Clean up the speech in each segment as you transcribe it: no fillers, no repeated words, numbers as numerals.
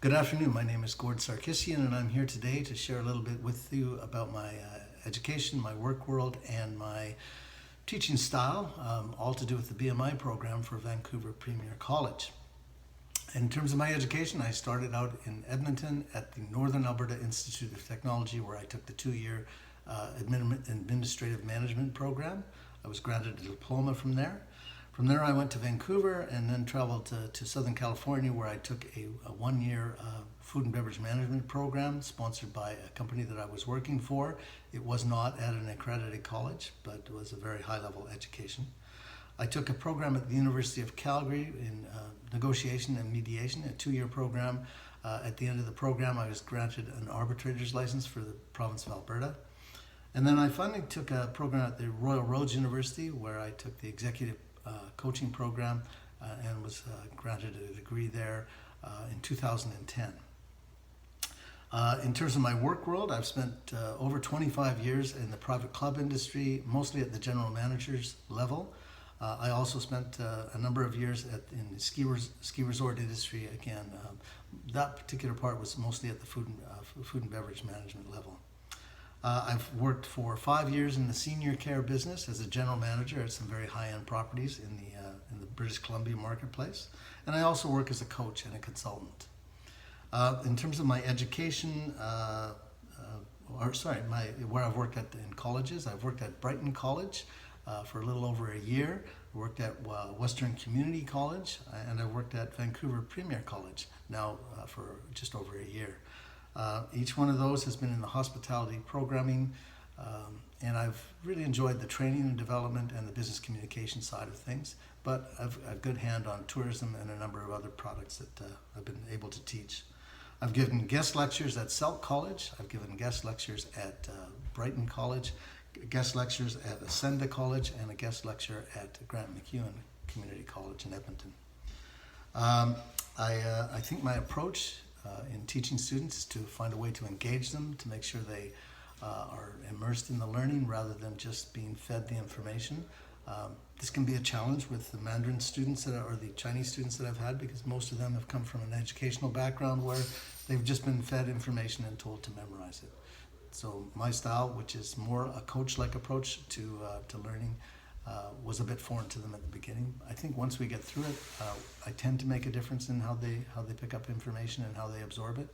Good afternoon. My name is Gord Sarkissian, and I'm here today to share a little bit with you about my education, my work world, and my teaching style, all to do with the BMI program for Vancouver Premier College. In terms of my education, I started out in Edmonton at the Northern Alberta Institute of Technology, where I took the two-year administrative management program. I was granted a diploma from there. From there, I went to Vancouver and then traveled to Southern California, where I took a one-year food and beverage management program sponsored by a company that I was working for. It was not at an accredited college, but it was a very high-level education. I took a program at the University of Calgary in negotiation and mediation, a two-year program. At the end of the program, I was granted an arbitrator's license for the province of Alberta. And then I finally took a program at the Royal Roads University, where I took the executive coaching program and was granted a degree there in 2010. In terms of my work world, I've spent over 25 years in the private club industry, mostly at the general manager's level. I also spent a number of years in the ski resort industry. Again, that particular part was mostly at the food and beverage management level. I've worked for 5 years in the senior care business as a general manager at some very high-end properties in the British Columbia marketplace, and I also work as a coach and a consultant. In terms of my education, where I've worked in colleges, I've worked at Brighton College for a little over a year. I worked at Western Community College, and I worked at Vancouver Premier College now for just over a year. Each one of those has been in the hospitality programming, and I've really enjoyed the training and development and the business communication side of things, but I've a good hand on tourism and a number of other products that I've been able to teach. I've given guest lectures at Selk College, I've given guest lectures at Brighton College, guest lectures at Ascenda College, and a guest lecture at Grant MacEwan Community College in Edmonton. I think my approach in teaching students is to find a way to engage them, to make sure they are immersed in the learning rather than just being fed the information. This can be a challenge with the Mandarin students or the Chinese students that I've had, because most of them have come from an educational background where they've just been fed information and told to memorize it. So my style, which is more a coach-like approach to learning, was a bit foreign to them at the beginning. I think once we get through it, I tend to make a difference in how they pick up information and how they absorb it.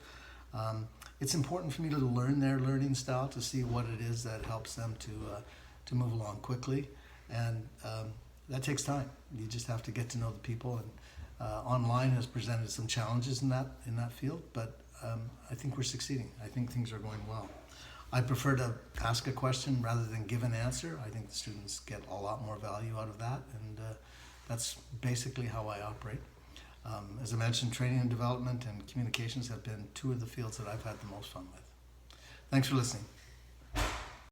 It's important for me to learn their learning style, to see what it is that helps them to move along quickly, and that takes time. You just have to get to know the people, and online has presented some challenges in that field, but I think we're succeeding. I think things are going well. I prefer to ask a question rather than give an answer. I think the students get a lot more value out of that, and that's basically how I operate. As I mentioned, training and development and communications have been two of the fields that I've had the most fun with. Thanks for listening.